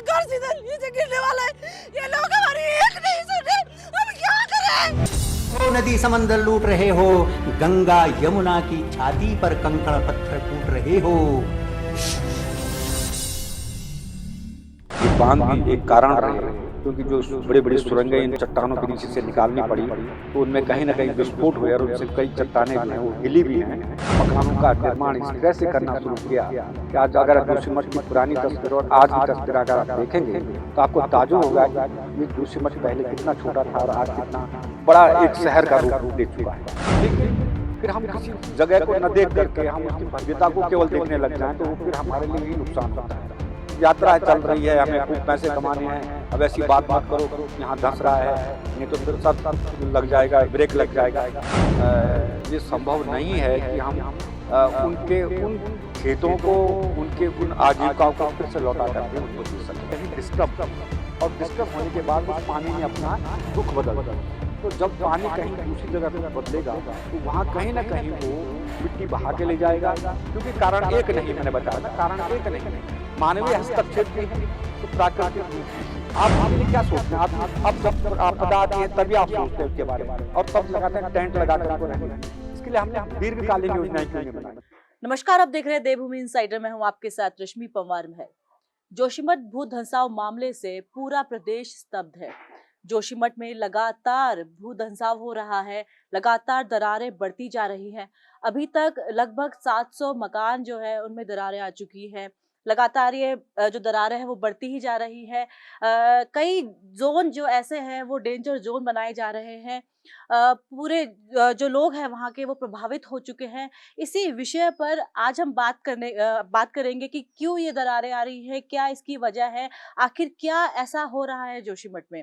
घर सीधा नीचे गिरने वाला है। ये लोग हमारी एक नहीं सुन रहे, हम क्या करें? ओ नदी समंदर लूट रहे हो, गंगा यमुना की छाती पर कंकड़ पत्थर कूट रहे हो। ये बांध भी एक कारण रहे, क्योंकि जो बड़ी बड़ी सुरंगें इन चट्टानों के नीचे से निकालनी पड़ी, तो उनमें कहीं न कहीं विस्फोट हुए और उनसे कई चट्टानें जो हैं वो हिली भी हैं। मकानों का निर्माण इस तरह से करना शुरू किया कि आज अगर जोशीमठ की पुरानी तस्वीर और आज की तस्वीर अगर आप देखेंगे तो आपको ताज्जुब होगा कि ये जोशीमठ पहले कितना छोटा था और आज कितना बड़ा एक शहर का रूप ले चुका है। लेकिन फिर हम किसी जगह को न देख करके हम उसकी भव्यता को केवल देखने लग जाएं तो वो फिर हमारे लिए ही नुकसान होता है। यात्रा चल रही है, हमें खूब पैसे कमाने हैं, अब ऐसी बात मत करो यहाँ धंस रहा है, नहीं तो फिर सब लग जाएगा, ब्रेक लग जाएगा। ये संभव नहीं है कि हम उनके उन खेतों को, उनके उन आजीविकाओं को फिर से लौटा करके उनको दे सकते हैं। डिस्टर्ब और डिस्टर्ब होने के बाद उस पानी में अपना रुख बदल, तो जब पानी कहीं दूसरी जगह पर बदलेगा तो वहाँ कहीं ना कहीं वो मिट्टी बहा के ले जाएगा, क्योंकि कारण एक नहीं, मैंने बताया था कारण एक नहीं, मानवीय हस्तक्षेप भी है तो प्राकृतिक। आप आपने क्या सोचते हैं? आप जब आपदा आती है तभी आप सोचते हैं उसके बारे में और तब लगाते हैं टेंट लगा कर रहने। इसके लिए हमने दीर्घकालीन योजनाएं क्यों नहीं बनाई? नमस्कार, आप देख रहे हैं देवभूमि इनसाइडर में हूं आपके साथ रश्मि पंवार में। जोशीमठ भू धंसाव मामले से पूरा प्रदेश स्तब्ध है। जोशीमठ में लगातार भू धंसाव हो रहा है, लगातार दरारें बढ़ती जा रही हैं। अभी तक लगभग 700 मकान जो है उनमें दरारें आ चुकी हैं। लगातार ये जो दरारें हैं वो बढ़ती ही जा रही है। कई जोन जो ऐसे हैं वो डेंजर जोन बनाए जा रहे हैं। पूरे जो लोग हैं वहाँ के वो प्रभावित हो चुके हैं। इसी विषय पर आज हम बात करेंगे कि क्यों ये दरारें आ रही है, क्या इसकी वजह है, आखिर क्या ऐसा हो रहा है जोशीमठ में।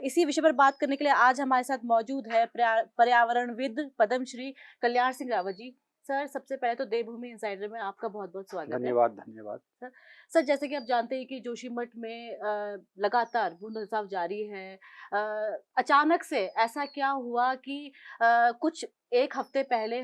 इसी विषय पर बात करने के लिए आज हमारे साथ मौजूद है पर्यावरणविद पद्मश्री कल्याण सिंह रावत जी। सर, सबसे पहले तो देवभूमि इनसाइडर में आपका बहुत बहुत स्वागत है। धन्यवाद। सर, जैसे कि आप जानते हैं कि जोशीमठ में लगातार भू धंसाव जारी है। अचानक से ऐसा क्या हुआ कि कुछ एक हफ्ते पहले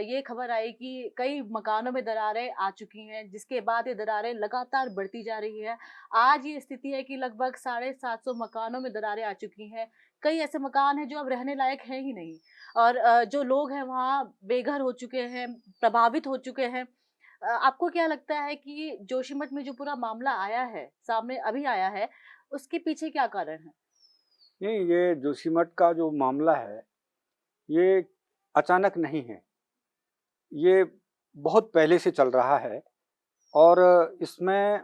ये खबर आई कि कई मकानों में दरारें आ चुकी हैं, जिसके बाद ये दरारें लगातार बढ़ती जा रही है। आज ये स्थिति है कि लगभग 750 मकानों में दरारें आ चुकी हैं। कई ऐसे मकान हैं जो अब रहने लायक हैं ही नहीं, और जो लोग हैं वहाँ बेघर हो चुके हैं, प्रभावित हो चुके हैं। आपको क्या लगता है कि जोशीमठ में जो पूरा मामला आया है, सामने अभी आया है, उसके पीछे क्या कारण है? नहीं, ये जोशीमठ का जो मामला है ये अचानक नहीं है, ये बहुत पहले से चल रहा है और इसमें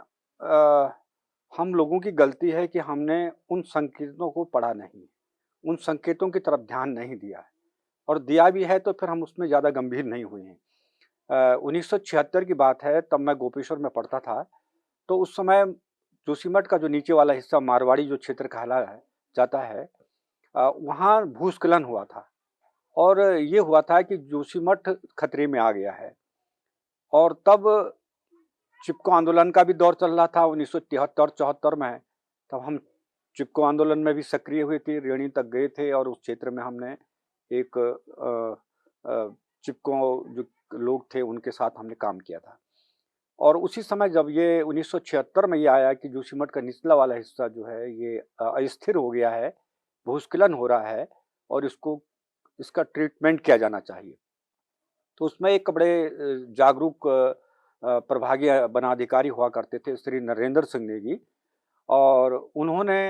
हम लोगों की गलती है कि हमने उन संकेतों को पढ़ा नहीं, उन संकेतों की तरफ ध्यान नहीं दिया है, और दिया भी है तो फिर हम उसमें ज़्यादा गंभीर नहीं हुए हैं। 1976 की बात है, तब मैं गोपेश्वर में पढ़ता था, तो उस समय जोशीमठ का जो नीचे वाला हिस्सा मारवाड़ी जो क्षेत्र कहलाया जाता है, वहाँ भूस्खलन हुआ था और ये हुआ था कि जोशीमठ खतरे में आ गया है। और तब चिपको आंदोलन का भी दौर चल रहा था 1973-74 में। तब हम चिपको आंदोलन में भी सक्रिय हुए थे, रेणी तक गए थे और उस क्षेत्र में हमने एक चिपको जो लोग थे उनके साथ हमने काम किया था। और उसी समय जब ये 1976 में ये आया कि जोशीमठ का निचला वाला हिस्सा जो है ये अस्थिर हो गया है, भूस्खलन हो रहा है और इसका ट्रीटमेंट किया जाना चाहिए, तो उसमें एक बड़े जागरूक प्रभागीय वनाधिकारी हुआ करते थे श्री नरेंद्र सिंह नेगी, और उन्होंने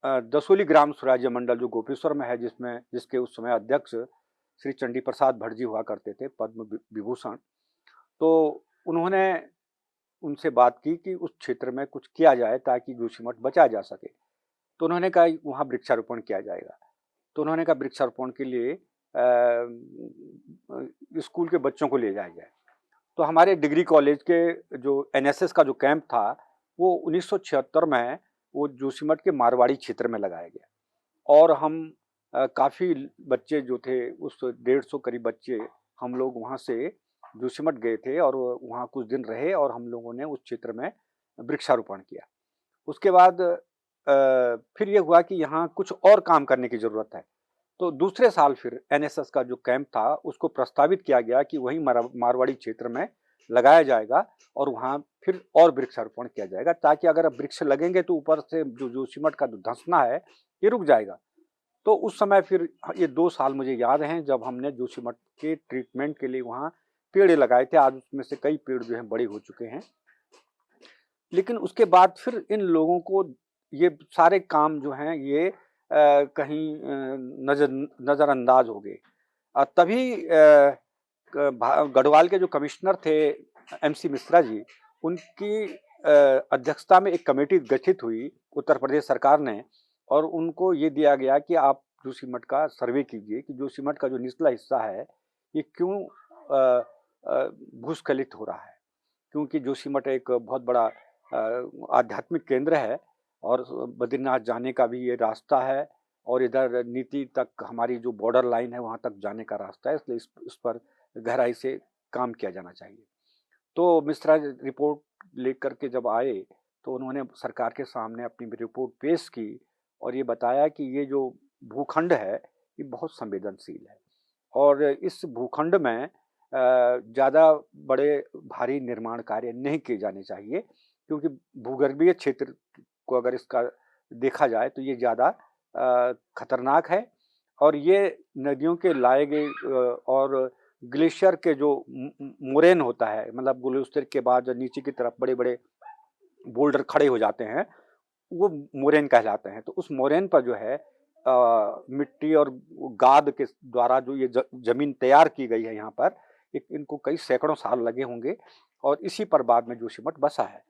दसोली ग्राम स्वराज्य मंडल जो गोपेश्वर में है, जिसके उस समय अध्यक्ष श्री चंडी प्रसाद भट्ट जी हुआ करते थे, पद्म विभूषण, तो उन्होंने उनसे बात की कि उस क्षेत्र में कुछ किया जाए ताकि जोशीमठ बचाया जा सके। तो उन्होंने कहा वहाँ वृक्षारोपण किया जाएगा। तो उन्होंने कहा वृक्षारोपण के लिए स्कूल के बच्चों को ले जाया जाए। तो हमारे डिग्री कॉलेज के जो एनएसएस का जो कैंप था वो 1976 में वो जोशीमठ के मारवाड़ी क्षेत्र में लगाया गया, और हम काफ़ी बच्चे जो थे, उस 150 करीब बच्चे, हम लोग वहाँ से जोशीमठ गए थे और वहाँ कुछ दिन रहे और हम लोगों ने उस क्षेत्र में वृक्षारोपण किया। उसके बाद फिर ये हुआ कि यहाँ कुछ और काम करने की ज़रूरत है, तो दूसरे साल फिर एनएसएस का जो कैंप था उसको प्रस्तावित किया गया कि वहीं मारवाड़ी क्षेत्र में लगाया जाएगा और वहाँ फिर और वृक्षारोपण किया जाएगा, ताकि अगर वृक्ष लगेंगे तो ऊपर से जो जोशीमठ का जो धंसना है ये रुक जाएगा। तो उस समय फिर ये 2 साल मुझे याद हैं जब हमने जोशीमठ के ट्रीटमेंट के लिए वहाँ पेड़ लगाए थे। आज उसमें से कई पेड़ जो हैं बड़े हो चुके हैं। लेकिन उसके बाद फिर इन लोगों को ये सारे काम जो हैं ये कहीं नज़रअंदाज हो गए। तभी गढ़वाल के जो कमिश्नर थे एमसी मिश्रा जी, उनकी अध्यक्षता में एक कमेटी गठित हुई उत्तर प्रदेश सरकार ने, और उनको ये दिया गया कि आप जोशीमठ का सर्वे कीजिए कि जोशीमठ का जो निचला हिस्सा है ये क्यों भूस्खलित हो रहा है। क्योंकि जोशीमठ एक बहुत बड़ा आध्यात्मिक केंद्र है और बद्रीनाथ जाने का भी ये रास्ता है, और इधर नीति तक हमारी जो बॉर्डर लाइन है वहाँ तक जाने का रास्ता है, इसलिए इस पर गहराई से काम किया जाना चाहिए। तो मिश्रा रिपोर्ट लेकर के जब आए तो उन्होंने सरकार के सामने अपनी रिपोर्ट पेश की और ये बताया कि ये जो भूखंड है ये बहुत संवेदनशील है और इस भूखंड में ज़्यादा बड़े भारी निर्माण कार्य नहीं किए जाने चाहिए, क्योंकि भूगर्भीय क्षेत्र को अगर इसका देखा जाए तो ये ज़्यादा खतरनाक है और ये नदियों के लाए गए और ग्लेशियर के जो मोरेन होता है, मतलब ग्लेशियर के बाद जो नीचे की तरफ बड़े बड़े बोल्डर खड़े हो जाते हैं वो मोरेन कहलाते हैं। तो उस मोरेन पर जो है मिट्टी और गाद के द्वारा जो ये जमीन तैयार की गई है यहाँ पर, इनको कई सैकड़ों साल लगे होंगे और इसी पर बाद में जोशीमठ बसा है।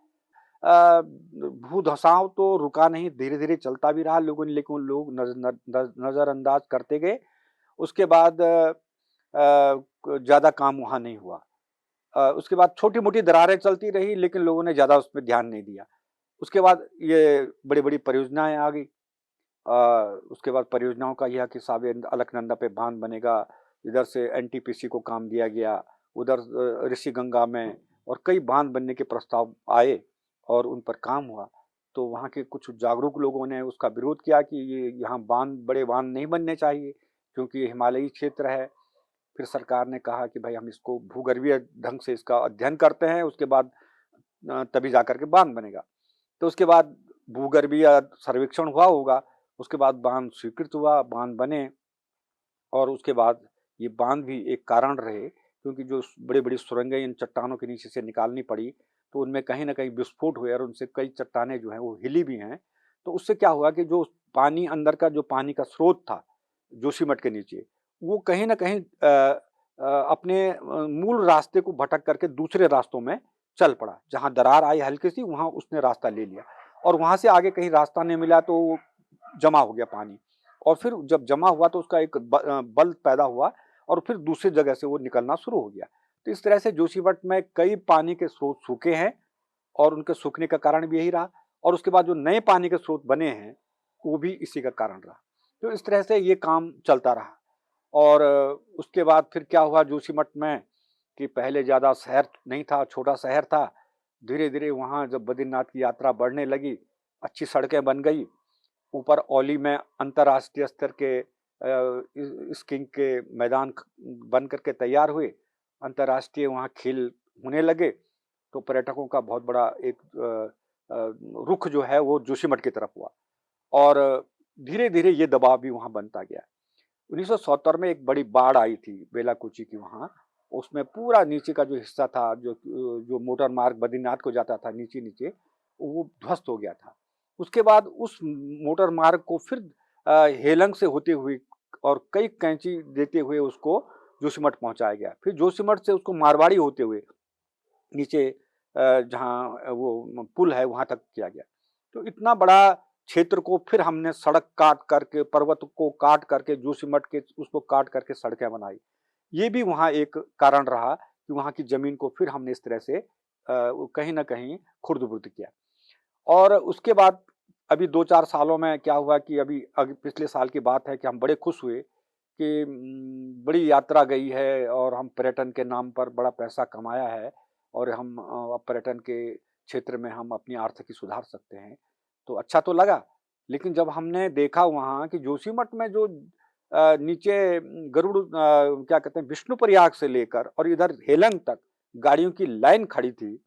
भू धसाव तो रुका नहीं, धीरे धीरे चलता भी रहा लोगों ने, लेकिन लोग नजरअंदाज करते गए। उसके बाद ज़्यादा काम वहाँ नहीं हुआ। उसके बाद छोटी मोटी दरारें चलती रही, लेकिन लोगों ने ज़्यादा उस पर ध्यान नहीं दिया। उसके बाद ये बड़ी बड़ी परियोजनाएं आ गई। उसके बाद परियोजनाओं का यह कि सावे अलकनंदा पे बांध बनेगा, इधर से एनटीपीसी को काम दिया गया, उधर ऋषिगंगा में, और कई बांध बनने के प्रस्ताव आए और उन पर काम हुआ। तो वहाँ के कुछ जागरूक लोगों ने उसका विरोध किया कि ये यहाँ बांध, बड़े बांध नहीं बनने चाहिए क्योंकि ये हिमालयी क्षेत्र है। फिर सरकार ने कहा कि भाई हम इसको भूगर्भीय ढंग से इसका अध्ययन करते हैं, उसके बाद तभी जाकर के बांध बनेगा। तो उसके बाद भूगर्भीय सर्वेक्षण हुआ होगा, उसके बाद बांध स्वीकृत हुआ, बांध बने, और उसके बाद ये बांध भी एक कारण रहे क्योंकि जो बड़ी बड़ी सुरंगें इन चट्टानों के नीचे से निकालनी पड़ी तो उनमें कहीं ना कहीं विस्फोट हुए और उनसे कई चट्टानें जो हैं वो हिली भी हैं। तो उससे क्या हुआ कि जो पानी अंदर का जो पानी का स्रोत था जोशीमठ के नीचे, वो कहीं ना कहीं अपने मूल रास्ते को भटक करके दूसरे रास्तों में चल पड़ा। जहाँ दरार आई हल्की सी, वहाँ उसने रास्ता ले लिया और वहाँ से आगे कहीं रास्ता नहीं मिला तो जमा हो गया पानी, और फिर जब जमा हुआ तो उसका एक बल पैदा हुआ और फिर दूसरी जगह से वो निकलना शुरू हो गया। तो इस तरह से जोशीमठ में कई पानी के स्रोत सूखे हैं और उनके सूखने का कारण भी यही रहा, और उसके बाद जो नए पानी के स्रोत बने हैं वो भी इसी का कारण रहा। तो इस तरह से ये काम चलता रहा। और उसके बाद फिर क्या हुआ जोशीमठ में कि पहले ज़्यादा शहर नहीं था, छोटा शहर था। धीरे धीरे वहाँ जब बद्रीनाथ की यात्रा बढ़ने लगी, अच्छी सड़कें बन गई, ऊपर औली में अंतर्राष्ट्रीय स्तर के स्कीइंग के मैदान बन करके तैयार हुए, अंतर्राष्ट्रीय वहाँ खेल होने लगे, तो पर्यटकों का बहुत बड़ा एक रुख जो है वो जोशीमठ की तरफ हुआ और धीरे धीरे ये दबाव भी वहाँ बनता गया। 1970 में एक बड़ी बाढ़ आई थी बेलाकुची की वहाँ, उसमें पूरा नीचे का जो हिस्सा था, जो मोटर मार्ग बद्रीनाथ को जाता था नीचे नीचे, वो ध्वस्त हो गया था। उसके बाद उस मोटर मार्ग को फिर हेलंग से होते हुए और कई कैंची देते हुए उसको जोशीमठ पहुंचाया गया। फिर जोशीमठ से उसको मारवाड़ी होते हुए नीचे जहाँ वो पुल है वहां तक किया गया। तो इतना बड़ा क्षेत्र को फिर हमने सड़क काट करके, पर्वत को काट करके, जोशीमठ के उसको काट करके सड़कें बनाई। ये भी वहाँ एक कारण रहा कि वहाँ की जमीन को फिर हमने इस तरह से कहीं ना कहीं खुर्द-बुर्द किया। और उसके बाद अभी 2-4 सालों में क्या हुआ कि अभी पिछले साल की बात है कि हम बड़े खुश हुए कि बड़ी यात्रा गई है और हम पर्यटन के नाम पर बड़ा पैसा कमाया है और हम पर्यटन के क्षेत्र में हम अपनी आर्थिकी सुधार सकते हैं। तो अच्छा तो लगा, लेकिन जब हमने देखा वहाँ कि जोशीमठ में जो नीचे गरुड़ क्या कहते हैं विष्णुप्रयाग से लेकर और इधर हेलंग तक गाड़ियों की लाइन खड़ी थी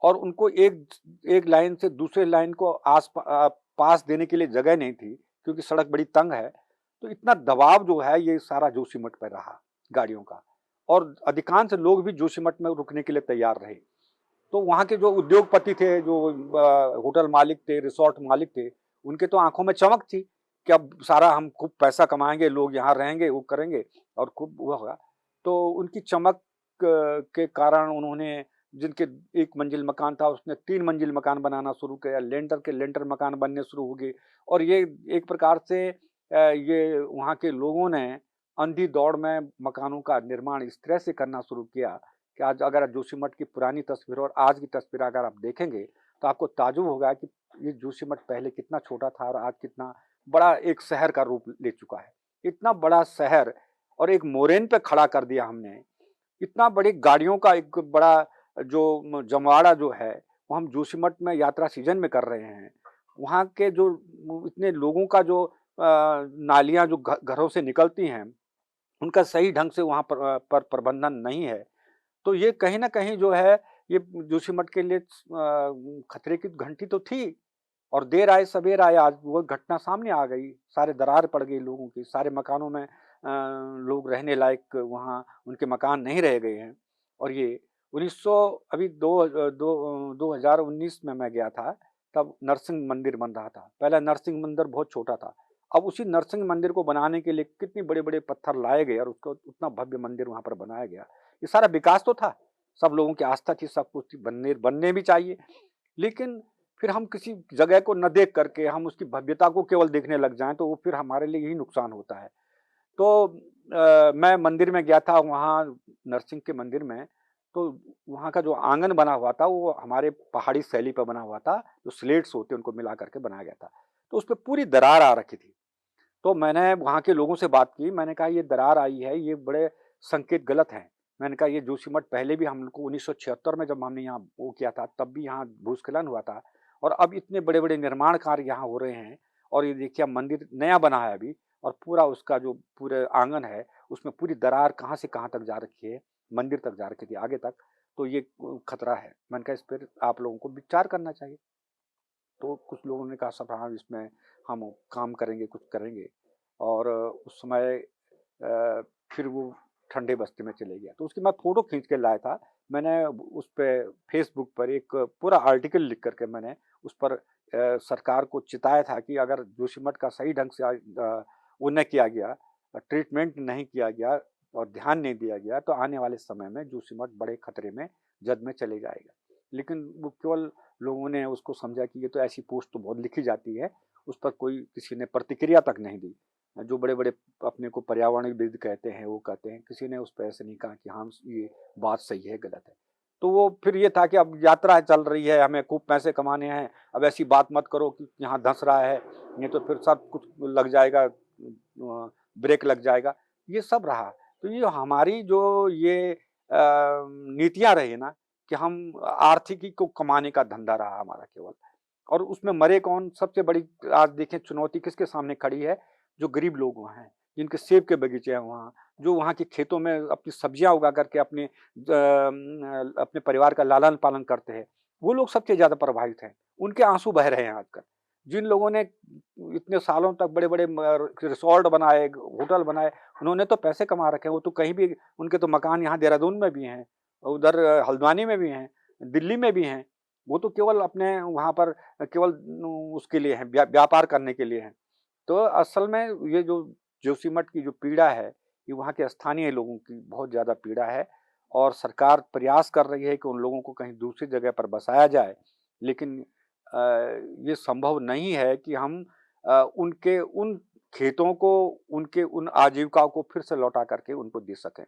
और उनको एक लाइन से दूसरे लाइन को पास देने के लिए जगह नहीं थी, क्योंकि सड़क बड़ी तंग है। तो इतना दबाव जो है ये सारा जोशीमठ पे रहा गाड़ियों का, और अधिकांश लोग भी जोशीमठ में रुकने के लिए तैयार रहे। तो वहाँ के जो उद्योगपति थे, जो होटल मालिक थे, रिसोर्ट मालिक थे, उनके तो आंखों में चमक थी कि अब सारा हम खूब पैसा कमाएंगे, लोग यहाँ रहेंगे, वो करेंगे और खूब वो होगा। तो उनकी चमक के कारण उन्होंने, जिनके 1 मंजिल मकान था उसने 3 मंजिल मकान बनाना शुरू किया, लेंटर के लेंटर मकान बनने शुरू हो गए। और ये एक प्रकार से ये वहाँ के लोगों ने अंधी दौड़ में मकानों का निर्माण इस तरह से करना शुरू किया कि आज अगर जोशीमठ की पुरानी तस्वीर और आज की तस्वीर अगर आप देखेंगे तो आपको ताज्जुब होगा कि ये जोशीमठ पहले कितना छोटा था और आज कितना बड़ा एक शहर का रूप ले चुका है। इतना बड़ा शहर और एक मोरेन पे खड़ा कर दिया हमने। इतना बड़ी गाड़ियों का एक बड़ा जो जमावड़ा जो है वो हम जोशीमठ में यात्रा सीजन में कर रहे हैं। वहाँ के जो इतने लोगों का जो नालियाँ जो घरों से निकलती हैं, उनका सही ढंग से वहाँ पर प्रबंधन नहीं है। तो ये कहीं न कहीं जो है, ये जोशीमठ के लिए खतरे की घंटी तो थी, और देर आए सबेर आए, आज वो घटना सामने आ गई। सारे दरार पड़ गई लोगों की, सारे मकानों में लोग रहने लायक वहाँ उनके मकान नहीं रह गए हैं। और ये 1900 अभी 2019 में मैं गया था, तब नरसिंह मंदिर बन रहा था। पहला नरसिंह मंदिर बहुत छोटा था। अब उसी नरसिंह मंदिर को बनाने के लिए कितने बड़े-बड़े पत्थर लाए गए और उसको उतना भव्य मंदिर वहाँ पर बनाया गया। ये सारा विकास तो था, सब लोगों की आस्था थी, सब कुछ थी, बनने भी चाहिए। लेकिन फिर हम किसी जगह को न देख करके हम उसकी भव्यता को केवल देखने लग जाएँ, तो वो फिर हमारे लिए यही नुकसान होता है। तो मैं मंदिर में गया था, वहाँ नरसिंह के मंदिर में, तो वहाँ का जो आंगन बना हुआ था वो हमारे पहाड़ी शैली पे बना हुआ था, जो स्लेट्स होते हैं उनको मिला करके बनाया गया था। तो उसपे पूरी दरार आ रखी थी। तो मैंने वहाँ के लोगों से बात की, मैंने कहा ये दरार आई है, ये बड़े संकेत गलत हैं। मैंने कहा ये जोशीमठ पहले भी हम लोग को 1976 में जब हमने यहाँ वो किया था, तब भी यहाँ भूस्खलन हुआ था, और अब इतने बड़े-बड़े निर्माण कार्य यहाँ हो रहे हैं, और ये देखिए अब मंदिर नया बना है अभी, और पूरा उसका जो पूरे आंगन है, उसमें पूरी दरार कहाँ से कहाँ तक जा रखी है, मंदिर तक जा रखी थी आगे तक। तो ये खतरा है। मैंने कहा इस पर आप लोगों को विचार करना चाहिए। तो कुछ लोगों ने कहा सब हाँ, इसमें हम काम करेंगे, कुछ करेंगे। और उस समय फिर वो ठंडे बस्ती में चले गया। तो उसकी मैं फ़ोटो खींच के लाया था। मैंने उस पे फ़ेसबुक पर एक पूरा आर्टिकल लिख कर के मैंने उस पर सरकार को चिताया था कि अगर जोशीमठ का सही ढंग से वो नहीं किया गया, ट्रीटमेंट नहीं किया गया और ध्यान नहीं दिया गया, तो आने वाले समय में जोशीमठ बड़े खतरे में, जद में चले जाएगा। लेकिन वो केवल लोगों ने उसको समझा कि ये तो ऐसी पोस्ट तो बहुत लिखी जाती है, उस पर कोई किसी ने प्रतिक्रिया तक नहीं दी। जो बड़े-बड़े अपने को पर्यावरणविद कहते हैं, वो कहते हैं, किसी ने उस पे ऐसे नहीं कहा कि हाँ, ये बात सही है, गलत है। तो वो फिर ये था कि अब यात्रा चल रही है, हमें खूब पैसे कमाने हैं, अब ऐसी बात मत करो कि यहाँ धँस रहा है, नहीं तो फिर सब कुछ लग जाएगा, ब्रेक लग जाएगा, ये सब रहा। तो ये हमारी जो ये नीतियाँ रही ना, कि हम आर्थिकी को कमाने का धंधा रहा हमारा केवल, और उसमें मरे कौन? सबसे बड़ी आज देखें चुनौती किसके सामने खड़ी है? जो गरीब लोग वहाँ हैं, जिनके सेब के बगीचे हैं वहाँ, जो वहाँ के खेतों में अपनी सब्जियाँ उगा करके अपने परिवार का लालन-पालन करते हैं, वो लोग सबसे ज़्यादा प्रभावित हैं। उनके आँसू बह रहे हैं आजकल। जिन लोगों ने इतने सालों तक बड़े-बड़े रिसॉर्ट बनाए, होटल बनाए, उन्होंने तो पैसे कमा रखे हैं, वो तो कहीं भी, उनके तो मकान यहाँ देहरादून में भी हैं, उधर हल्द्वानी में भी हैं, दिल्ली में भी हैं। वो तो केवल अपने वहाँ पर केवल उसके लिए हैं, व्यापार करने के लिए हैं। तो असल में ये जो जोशीमठ की जो पीड़ा है, ये वहाँ के स्थानीय लोगों की बहुत ज़्यादा पीड़ा है, और सरकार प्रयास कर रही है कि उन लोगों को कहीं दूसरी जगह पर बसाया जाए। लेकिन अ, ये संभव नहीं है कि हम उनके उन खेतों को, उनके उन आजीविकाओं को फिर से लौटा करके उनको दे सकें।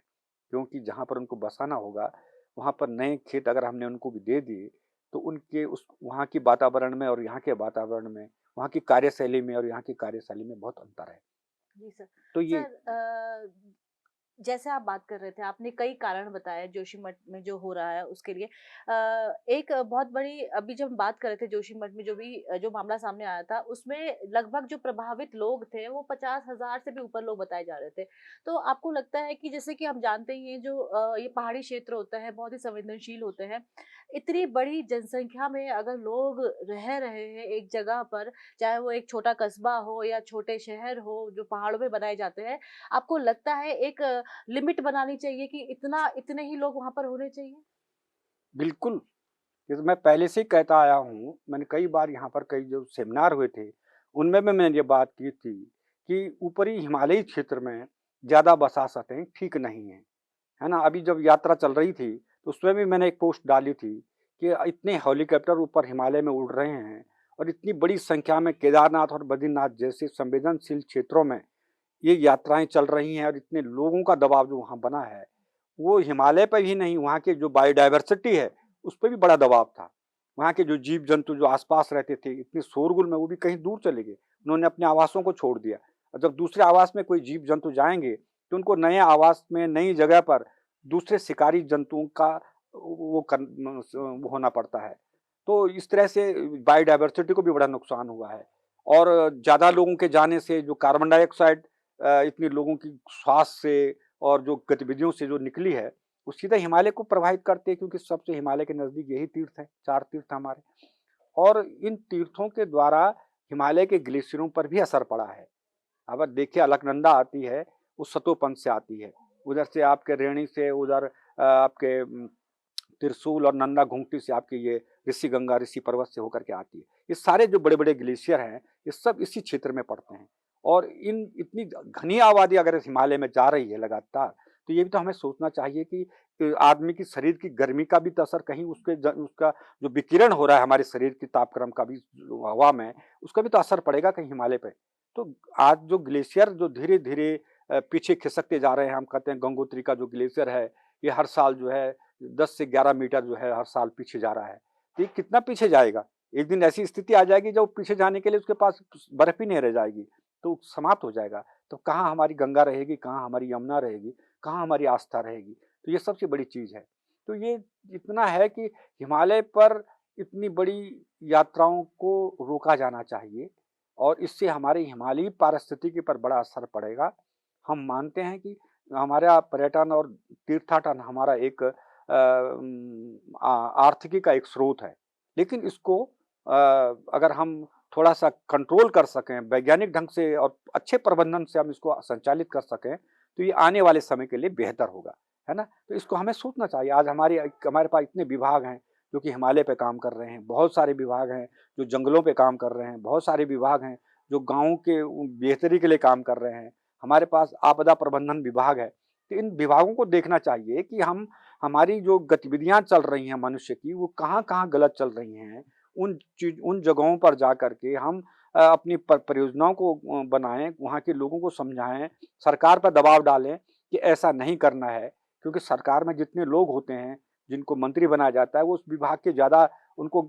क्योंकि जहाँ पर उनको बसाना होगा, वहाँ पर नए खेत अगर हमने उनको भी दे दिए, तो उनके उस वहाँ के वातावरण में और यहाँ के वातावरण में, वहाँ की कार्यशैली में और यहाँ की कार्यशैली में बहुत अंतर है। जी सर। तो ये सर जैसे आप बात कर रहे थे, आपने कई कारण बताए जोशीमठ में जो हो रहा है उसके लिए। एक बहुत बड़ी अभी जब हम बात कर रहे थे जोशीमठ में जो मामला सामने आया था, उसमें लगभग जो प्रभावित लोग थे वो 50,000 से भी ऊपर लोग बताए जा रहे थे। तो आपको लगता है कि जैसे कि हम जानते ही हैं जो ये पहाड़ी क्षेत्र होता है, बहुत ही संवेदनशील होते हैं। इतनी बड़ी जनसंख्या में अगर लोग रह रहे हैं एक जगह पर, चाहे वो एक छोटा कस्बा हो या छोटे शहर हो जो पहाड़ों में बनाए जाते हैं, आपको लगता है एक लिमिट बनानी चाहिए कि इतने ही लोग वहाँ पर होने चाहिए? बिल्कुल, ये तो मैं पहले से ही कहता आया हूँ, मैंने कई बार यहाँ पर कई जो सेमिनार हुए थे, उनमें भी मैंने ये बात की थी कि ऊपरी हिमालयी क्षेत्र में ज़्यादा बसासतें ठीक नहीं हैं, है ना? अभी जब यात्रा चल रही थी, तो उसमें भी मैंने एक पोस्ट डाली थी कि इतने हेलीकॉप्टर ऊपर हिमालय में उड़ रहे हैं और इतनी बड़ी संख्या में केदारनाथ और बद्रीनाथ जैसे संवेदनशील क्षेत्रों में ये यात्राएँ चल रही हैं और इतने लोगों का दबाव जो वहाँ बना है, वो हिमालय पे ही नहीं, वहाँ की जो बायोडायवर्सिटी है, उस पे भी बड़ा दबाव था। वहाँ के जो जीव-जंतु जो आस-पास रहते थे, इतने शोरगुल में वो भी कहीं दूर चले गए। उन्होंने अपने आवासों को छोड़ दिया और जब दूसरे आवास में कोई जीव-जंतु जाएँगे, तो उनको नए आवास में, नई जगह पर दूसरे शिकारी जंतुओं का वो होना पड़ता है। तो इस तरह से बायोडायवर्सिटी को भी बड़ा नुकसान हुआ है और ज़्यादा लोगों के जाने से जो कार्बन डाइऑक्साइड इतने लोगों की श्वास से और जो गतिविधियों से जो निकली है, वो सीधा हिमालय को प्रभावित करती है क्योंकि सबसे हिमालय के नज़दीक यही तीर्थ हैं, 4 तीर्थ हमारे और इन तीर्थों के द्वारा हिमालय के ग्लेशियरों पर भी असर पड़ा है। अब देखिए अलकनंदा आती है, वो सतोपंथ से आती है। उधर से आपके रेणी से उधर आपके त्रिशूल और नंदा घुंगटी से आपकी ये ऋषिगंगा, ऋषि पर्वत से होकर के आती है। ये सारे जो बड़े-बड़े ग्लेशियर हैं, ये सब इसी क्षेत्र में पड़ते हैं और इन इतनी घनी आबादी अगर इस हिमालय में जा रही है लगातार, तो ये भी तो हमें सोचना चाहिए कि आदमी की शरीर की गर्मी का भी तो असर कहीं उसका जो विकिरण हो रहा है हमारे शरीर की तापक्रम का भी हवा में, उसका भी तो असर पड़ेगा कहीं हिमालय पे। तो आज जो ग्लेशियर जो धीरे-धीरे पीछे खिसकते जा रहे हैं, हम कहते हैं गंगोत्री का जो ग्लेशियर है, ये हर साल जो है 10 से 11 मीटर जो है हर साल पीछे जा रहा है। तो ये कितना पीछे जाएगा? एक दिन ऐसी स्थिति आ जाएगी जब पीछे जाने के लिए उसके पास बर्फ ही नहीं रह जाएगी, तो समाप्त हो जाएगा। तो कहाँ हमारी गंगा रहेगी, कहाँ हमारी यमुना रहेगी, कहाँ हमारी आस्था रहेगी? तो ये सबसे बड़ी चीज़ है। तो ये इतना है कि हिमालय पर इतनी बड़ी यात्राओं को रोका जाना चाहिए और इससे हमारे हिमालयी पारिस्थितिकी पर बड़ा असर पड़ेगा। हम मानते हैं कि हमारा पर्यटन और तीर्थाटन हमारा एक आर्थिकी का एक स्रोत है। लेकिन इसको अगर हम थोड़ा-सा कंट्रोल कर सकें, वैज्ञानिक ढंग से और अच्छे प्रबंधन से हम इसको संचालित कर सकें, तो ये आने वाले समय के लिए बेहतर होगा, है ना? तो इसको हमें सोचना चाहिए। आज हमारे पास इतने विभाग हैं, जो कि हिमालय पे काम कर रहे हैं। बहुत सारे विभाग हैं, जो जंगलों पे काम कर रहे हैं। बहुत सारे विभाग हैं, जो गाँव के बेहतरी के लिए काम कर रहे हैं। हमारे पास आपदा प्रबंधन विभाग है। तो इन विभागों को देखना चाहिए कि हमारी जो गतिविधियाँ चल रही हैं मनुष्य की, वो कहाँ-कहाँ गलत चल रही हैं। उन जगहों पर जाकर के हम अपनी परियोजनाओं को बनाएँ, वहाँ के लोगों को समझाएँ, सरकार पर दबाव डालें कि ऐसा नहीं करना है। क्योंकि सरकार में जितने लोग होते हैं, जिनको मंत्री बनाया जाता है, वो उस विभाग के ज़्यादा उनको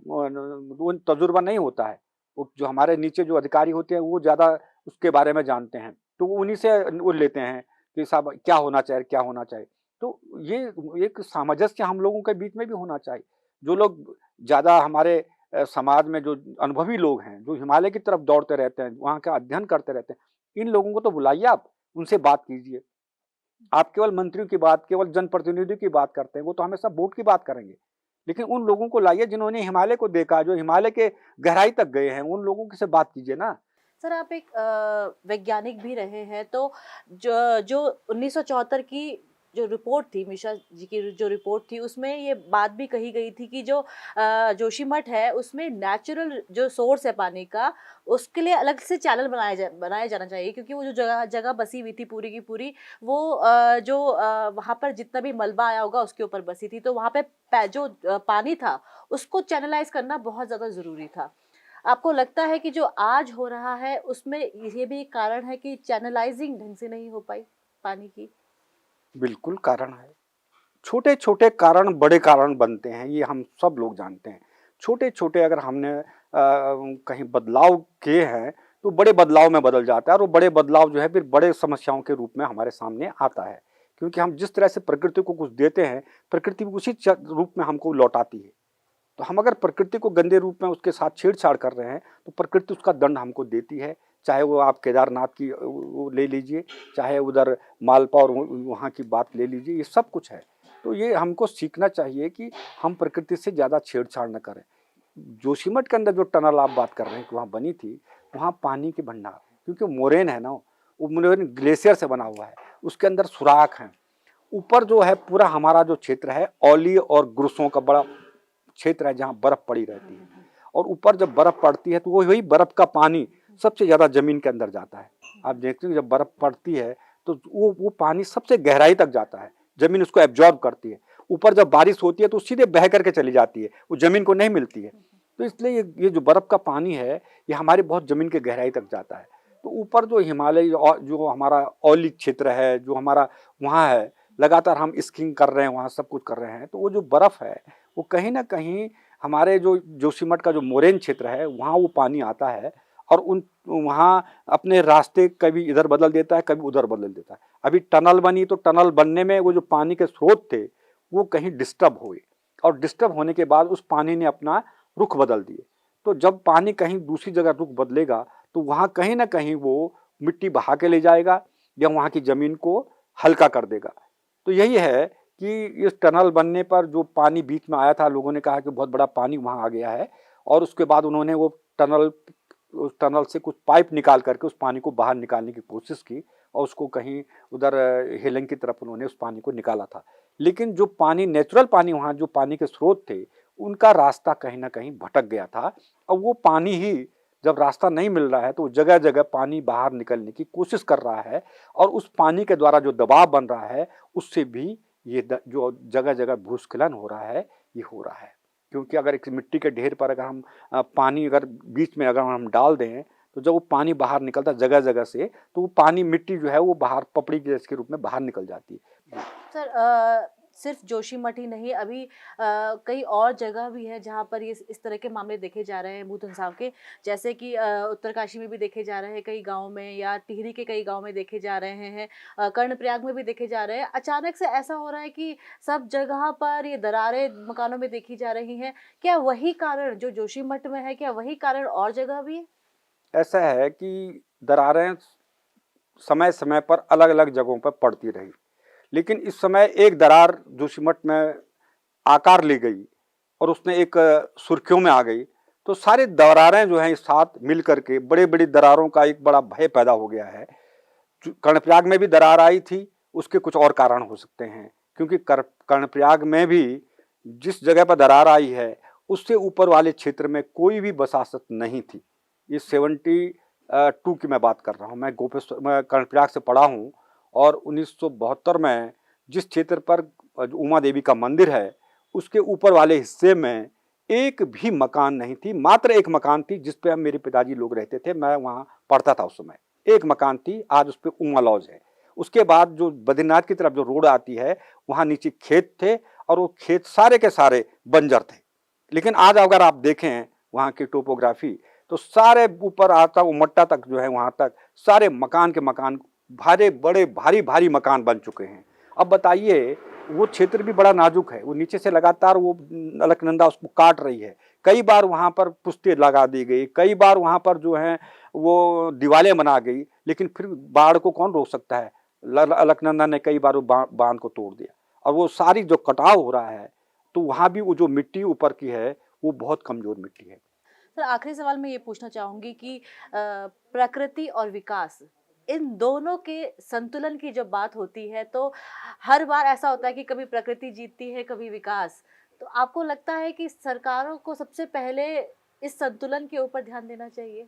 वो तजुर्बा नहीं होता है। वो जो हमारे नीचे जो अधिकारी होते हैं, वो ज़्यादा उसके बारे में जानते हैं। तो वो उन्हीं से वो लेते हैं कि साहब क्या होना चाहिए, क्या होना चाहिए। तो ये एक सामंजस्य हम लोगों के बीच में भी होना चाहिए। जो लोग ज़्यादा हमारे समाज में जो अनुभवी लोग हैं, जो हिमालय की तरफ दौड़ते रहते हैं, वहाँ का अध्ययन करते रहते हैं, इन लोगों को तो बुलाइए आप, उनसे बात कीजिए। आप केवल मंत्रियों की बात, केवल जनप्रतिनिधियों की बात करते हैं, वो तो हमेशा वोट की बात करेंगे। लेकिन उन लोगों को लाइए जिन्होंने हिमालय को देखा, जो हिमालय के गहराई तक गए हैं, उन लोगों से बात कीजिए ना। सर आप एक वैज्ञानिक भी रहे हैं, तो जो 1974 की जो रिपोर्ट थी, मिश्रा जी की जो रिपोर्ट थी, उसमें ये बात भी कही गई थी कि जो जोशीमठ है उसमें नेचुरल जो सोर्स है पानी का, उसके लिए अलग से चैनल बनाया जाना चाहिए, क्योंकि वो जो जगह जगह बसी हुई थी पूरी की पूरी, वो वहाँ पर जितना भी मलबा आया होगा उसके ऊपर बसी थी, तो वहाँ पे जो पानी था उसको चैनलाइज करना बहुत ज़्यादा ज़रूरी था। आपको लगता है कि जो आज हो रहा है उसमें ये भी एक कारण है कि चैनलाइजिंग ढंग से नहीं हो पाई पानी की? बिल्कुल कारण है। छोटे-छोटे कारण बड़े कारण बनते हैं, ये हम सब लोग जानते हैं। छोटे-छोटे अगर हमने कहीं बदलाव किए हैं, तो बड़े बदलाव में बदल जाता है और वो बड़े बदलाव जो है फिर बड़े समस्याओं के रूप में हमारे सामने आता है। क्योंकि हम जिस तरह से प्रकृति को कुछ देते हैं, प्रकृति भी उसी रूप में हमको लौटाती है। तो हम अगर प्रकृति को गंदे रूप में उसके साथ छेड़छाड़ कर रहे हैं तो प्रकृति उसका दंड हमको देती है। चाहे वो आप केदारनाथ की वो ले लीजिए, चाहे उधर मालपा और वहाँ की बात ले लीजिए, ये सब कुछ है। तो ये हमको सीखना चाहिए कि हम प्रकृति से ज़्यादा छेड़छाड़ न करें। जोशीमठ के अंदर जो टनल आप बात कर रहे हैं कि वहाँ बनी थी, वहाँ पानी के भंडार है, क्योंकि मोरेन है ना, वो मोरेन ग्लेशियर से बना हुआ है, उसके अंदर सुराख हैं। ऊपर जो है पूरा हमारा जो क्षेत्र है औली और गुरसों का बड़ा क्षेत्र है जहाँ बर्फ पड़ी रहती है, और ऊपर जब बर्फ पड़ती है तो वही बर्फ का पानी सबसे ज़्यादा ज़मीन के अंदर जाता है। आप देखते हैं जब बर्फ पड़ती है तो वो पानी सबसे गहराई तक जाता है, ज़मीन उसको एब्जॉर्ब करती है। ऊपर जब बारिश होती है तो सीधे बह करके चली जाती है, वो ज़मीन को नहीं मिलती है। तो इसलिए ये जो बर्फ़ का पानी है ये हमारे बहुत ज़मीन के गहराई तक जाता है। तो ऊपर जो हिमालय जो हमारा औली क्षेत्र है, जो हमारा वहाँ है, लगातार हम स्कीइंग कर रहे हैं, वहाँ सब कुछ कर रहे हैं, तो वो जो बर्फ़ है वो कहीं ना कहीं हमारे जो जोशीमठ का जो मोरेन क्षेत्र है वहाँ वो पानी आता है, और वहाँ अपने रास्ते कभी इधर बदल देता है, कभी उधर बदल देता है। अभी टनल बनी तो टनल बनने में वो जो पानी के स्रोत थे वो कहीं डिस्टर्ब हुए, और डिस्टर्ब होने के बाद उस पानी ने अपना रुख बदल दिए। तो जब पानी कहीं दूसरी जगह रुख बदलेगा तो वहाँ कहीं ना कहीं वो मिट्टी बहा के ले जाएगा या वहाँ की ज़मीन को हल्का कर देगा। तो यही है कि इस टनल बनने पर जो पानी बीच में आया था, लोगों ने कहा कि बहुत बड़ा पानी वहाँ आ गया है, और उसके बाद उन्होंने वो उस टनल से कुछ पाइप निकाल करके उस पानी को बाहर निकालने की कोशिश की, और उसको कहीं उधर हेलंग की तरफ उन्होंने उस पानी को निकाला था। लेकिन जो पानी नेचुरल पानी वहाँ जो पानी के स्रोत थे उनका रास्ता कहीं ना कहीं भटक गया था, और वो पानी ही जब रास्ता नहीं मिल रहा है तो जगह जगह पानी बाहर निकलने की कोशिश कर रहा है, और उस पानी के द्वारा जो दबाव बन रहा है उससे भी ये जो जगह जगह भूस्खलन हो रहा है ये हो रहा है। क्योंकि अगर एक मिट्टी के ढेर पर अगर हम पानी अगर बीच में अगर हम डाल दें तो जब वो पानी बाहर निकलता है जगह जगह से, तो वो पानी मिट्टी जो है वो बाहर पपड़ी गैस के रूप में बाहर निकल जाती है। सर सिर्फ जोशीमठ ही नहीं, अभी कई और जगह भी है जहाँ पर ये इस तरह के मामले देखे जा रहे हैं भूधंसाव के, जैसे कि उत्तरकाशी में भी देखे जा रहे हैं कई गांव में, या टिहरी के कई गांव में देखे जा रहे हैं, कर्णप्रयाग में भी देखे जा रहे हैं। अचानक से ऐसा हो रहा है कि सब जगह पर ये दरारें मकानों में देखी जा रही हैं। क्या वही कारण जो जोशीमठ में है, क्या वही कारण और जगह भी है? ऐसा है कि दरारें समय समय पर अलग अलग जगहों पर पड़ती रही, लेकिन इस समय एक दरार जोशीमठ में आकार ले गई और उसने एक सुर्खियों में आ गई, तो सारी दरारें जो हैं इस साथ मिल करके बड़े बड़ी दरारों का एक बड़ा भय पैदा हो गया है। कर्णप्रयाग में भी दरार आई थी, उसके कुछ और कारण हो सकते हैं, क्योंकि कर्णप्रयाग में भी जिस जगह पर दरार आई है उससे ऊपर वाले क्षेत्र में कोई भी बसासत नहीं थी। ये 72 की मैं बात कर रहा हूँ, मैं कर्णप्रयाग से पढ़ा हूँ, और 1972 में जिस क्षेत्र पर उमा देवी का मंदिर है उसके ऊपर वाले हिस्से में एक भी मकान नहीं थी, मात्र एक मकान थी जिस पे मेरे पिताजी लोग रहते थे, मैं वहाँ पढ़ता था उस समय। एक मकान थी, आज उस पे उमा लॉज है। उसके बाद जो बद्रीनाथ की तरफ जो रोड आती है वहाँ नीचे खेत थे, और वो खेत सारे के सारे बंजर थे। लेकिन आज अगर आप देखें वहाँ की टोपोग्राफी तो सारे ऊपर आता उमट्टा तक जो है वहाँ तक सारे मकान के मकान भारे बड़े भारी भारी मकान बन चुके हैं। अब बताइए वो क्षेत्र भी बड़ा नाजुक है, वो नीचे से लगातार वो अलकनंदा उसको काट रही है। कई बार वहाँ पर पुश्ते लगा दी गई, कई बार वहाँ पर जो है वो दीवारें बना गई, लेकिन फिर बाढ़ को कौन रोक सकता है। अलकनंदा ने कई बार वो बांध को तोड़ दिया, और वो सारी जो कटाव हो रहा है तो वहाँ भी वो जो मिट्टी ऊपर की है वो बहुत कमजोर मिट्टी है। सर आखिरी सवाल मैं ये पूछना चाहूंगी कि प्रकृति और विकास, इन दोनों के संतुलन की जब बात होती है तो हर बार ऐसा होता है कि कभी प्रकृति जीतती है, कभी विकास। तो आपको लगता है कि सरकारों को सबसे पहले इस संतुलन के ऊपर ध्यान देना चाहिए?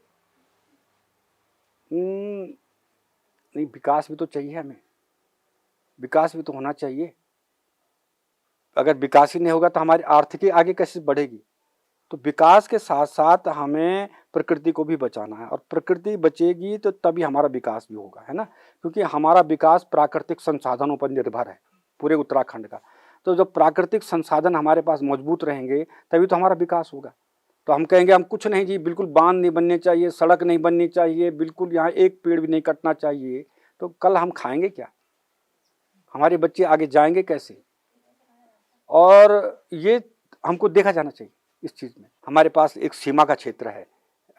नहीं, विकास भी तो चाहिए हमें, विकास भी तो होना चाहिए। अगर विकास ही नहीं होगा तो हमारी आर्थिकी आगे कैसे बढ़ेगी। तो विकास के साथ साथ हमें प्रकृति को भी बचाना है, और प्रकृति बचेगी तो तभी हमारा विकास भी होगा, है ना। क्योंकि हमारा विकास प्राकृतिक संसाधनों पर निर्भर है पूरे उत्तराखंड का। तो जब प्राकृतिक संसाधन हमारे पास मजबूत रहेंगे तभी तो हमारा विकास होगा। तो हम कहेंगे हम कुछ नहीं जी, बिल्कुल बांध नहीं बनने चाहिए, सड़क नहीं बननी चाहिए, बिल्कुल यहाँ एक पेड़ भी नहीं कटना चाहिए, तो कल हम खाएंगे क्या। हमारे बच्चे आगे जाएंगे कैसे? और ये हमको देखा जाना चाहिए इस चीज़ में। हमारे पास एक सीमा का क्षेत्र है,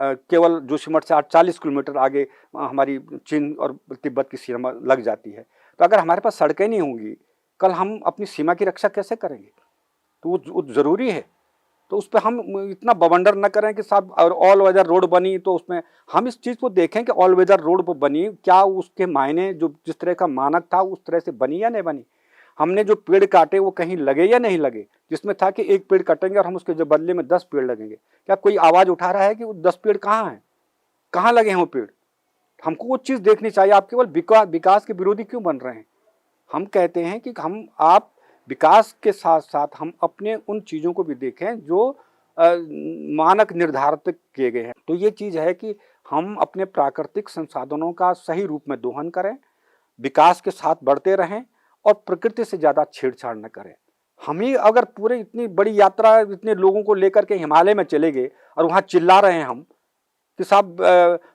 केवल जोशीमठ से 40 किलोमीटर आगे हमारी चीन और तिब्बत की सीमा लग जाती है। तो अगर हमारे पास सड़कें नहीं होंगी, कल हम अपनी सीमा की रक्षा कैसे करेंगे? तो वो ज़रूरी है। तो उस पे हम इतना बवंडर न करें कि साहब और ऑल वेदर रोड बनी तो उसमें हम इस चीज़ को देखें कि ऑल वेदर रोड बनी, क्या उसके मायने जो जिस तरह का मानक था उस तरह से बनी या नहीं बनी? हमने जो पेड़ काटे वो कहीं लगे या नहीं लगे? जिसमें था कि एक पेड़ कटेंगे और हम उसके जो बदले में 10 पेड़ लगेंगे। क्या कोई आवाज़ उठा रहा है कि वो 10 पेड़ कहाँ हैं, कहाँ लगे हैं वो पेड़? हमको वो चीज़ देखनी चाहिए। आप केवल विकास के विरोधी क्यों बन रहे हैं? हम कहते हैं कि आप विकास के साथ साथ हम अपने उन चीज़ों को भी देखें जो मानक निर्धारित किए गए हैं। तो ये चीज़ है कि हम अपने प्राकृतिक संसाधनों का सही रूप में दोहन करें, विकास के साथ बढ़ते रहें और प्रकृति से ज़्यादा छेड़छाड़ न करें। हम ही अगर पूरे इतनी बड़ी यात्रा इतने लोगों को लेकर के हिमालय में चले गए और वहाँ चिल्ला रहे हैं हम कि साहब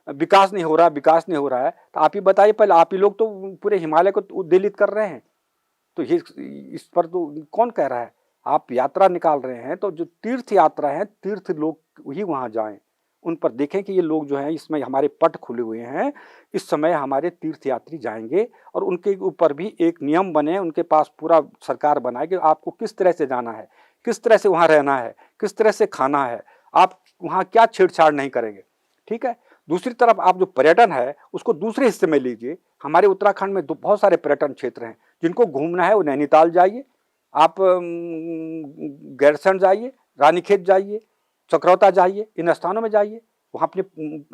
विकास नहीं हो रहा, विकास नहीं हो रहा है, तो आप ही बताइए, पहले आप ही लोग तो पूरे हिमालय को उद्वेलित कर रहे हैं। तो ये इस पर तो कौन कह रहा है? आप यात्रा निकाल रहे हैं तो जो तीर्थ यात्रा है, तीर्थ लोग ही वहाँ जाएं, उन पर देखें कि ये लोग जो हैं, इसमें हमारे पट खुले हुए हैं, इस समय हमारे तीर्थयात्री जाएंगे और उनके ऊपर भी एक नियम बने, उनके पास पूरा सरकार बनाए कि आपको किस तरह से जाना है, किस तरह से वहाँ रहना है, किस तरह से खाना है, आप वहाँ क्या छेड़छाड़ नहीं करेंगे। ठीक है। दूसरी तरफ आप जो पर्यटन है उसको दूसरे हिस्से में लीजिए। हमारे उत्तराखंड में बहुत सारे पर्यटन क्षेत्र हैं, जिनको घूमना है वो नैनीताल जाइए, आप गैरसैंण जाइए, रानीखेत जाइए, चक्रौता जाइए, इन स्थानों में जाइए। वहाँ अपने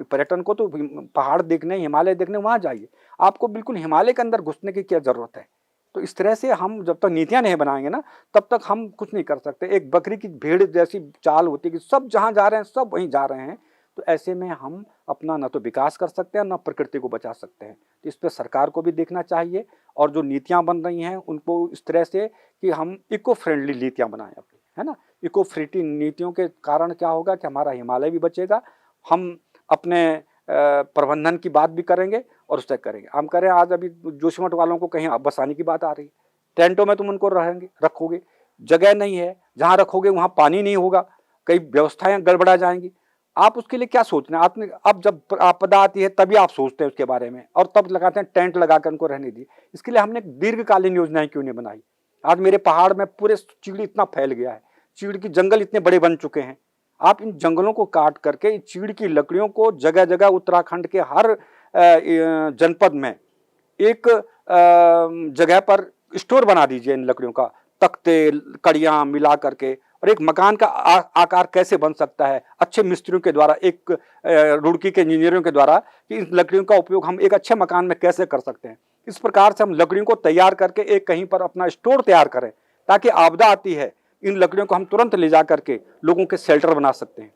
पर्यटन को तो पहाड़ देखने, हिमालय देखने वहाँ जाइए। आपको बिल्कुल हिमालय के अंदर घुसने की क्या ज़रूरत है? तो इस तरह से हम जब तक नीतियाँ नहीं बनाएंगे ना, तब तक हम कुछ नहीं कर सकते। एक बकरी की भीड़ जैसी चाल होती है कि सब जहाँ जा रहे हैं सब वहीं जा रहे हैं। तो ऐसे में हम अपना न तो विकास कर सकते हैं, न प्रकृति को बचा सकते हैं। तो इस पर सरकार को भी देखना चाहिए और जो नीतियाँ बन रही हैं उनको इस तरह से कि हम इको फ्रेंडली नीतियाँ बनाएं अपनी, है ना। इको फ्रेंडली नीतियों के कारण क्या होगा कि हमारा हिमालय भी बचेगा, हम अपने प्रबंधन की बात भी करेंगे और उससे करेंगे। हम करें, आज अभी जोशीमठ वालों को कहीं बसाने की बात आ रही है, टेंटों में तुम उनको रखोगे, जगह नहीं है, जहाँ रखोगे वहाँ पानी नहीं होगा, कई व्यवस्थाएं गड़बड़ा जाएंगी। आप उसके लिए क्या सोच रहे हैं? आपने अब जब आपदा आती है तभी आप सोचते हैं उसके बारे में और तब लगाते हैं टेंट लगाकर उनको रहने दी। इसके लिए हमने दीर्घकालीन योजनाएं क्यों नहीं बनाई? आज मेरे पहाड़ में पूरे चीड़ इतना फैल गया है, चीड़ की जंगल इतने बड़े बन चुके हैं। आप इन जंगलों को काट करके चीड़ की लकड़ियों को जगह जगह उत्तराखंड के हर जनपद में एक जगह पर स्टोर बना दीजिए इन लकड़ियों का, तख्ते कड़ियाँ मिला करके, और एक मकान का आकार कैसे बन सकता है अच्छे मिस्त्रियों के द्वारा, एक रुड़की के इंजीनियरों के द्वारा, कि इन लकड़ियों का उपयोग हम एक अच्छे मकान में कैसे कर सकते हैं। इस प्रकार से हम लकड़ियों को तैयार करके एक कहीं पर अपना स्टोर तैयार करें, ताकि आपदा आती है इन लकड़ियों को हम तुरंत ले जा करके लोगों के शेल्टर बना सकते हैं।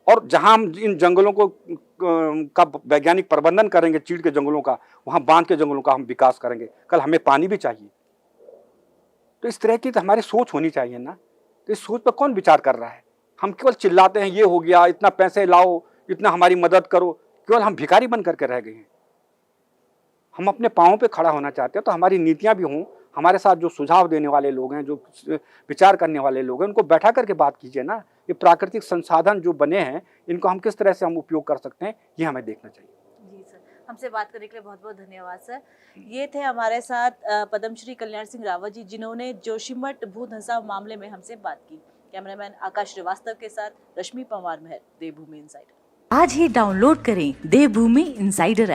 और जहां हम इन जंगलों को का वैज्ञानिक प्रबंधन करेंगे, चीड़ के जंगलों का, वहां बांध के जंगलों का हम विकास करेंगे। कल हमें पानी भी चाहिए। तो इस तरह की तो हमारी सोच होनी चाहिए ना। तो इस सोच पर कौन विचार कर रहा है? हम केवल चिल्लाते हैं ये हो गया, इतना पैसे लाओ, इतना हमारी मदद करो, केवल हम भिखारी बन करके रह गए हैं। हम अपने पाँव पे खड़ा होना चाहते हैं तो हमारी नीतियां भी हों, हमारे साथ जो सुझाव देने वाले लोग हैं, जो विचार करने वाले लोग हैं, उनको बैठा करके बात कीजिए ना। ये प्राकृतिक संसाधन जो बने हैं इनको हम किस तरह से हम उपयोग कर सकते हैं, ये हमें देखना चाहिए। जी सर, हमसे बात करने के लिए बहुत बहुत धन्यवाद सर। ये थे हमारे साथ पद्मश्री कल्याण सिंह रावत जी, जिन्होंने जोशीमठ भू धंसाव मामले में हमसे बात की। कैमरामैन आकाश श्रीवास्तव के साथ रश्मि पंवार महर, देवभूमि इनसाइडर। आज ही डाउनलोड करें देवभूमि इनसाइडर ऐप।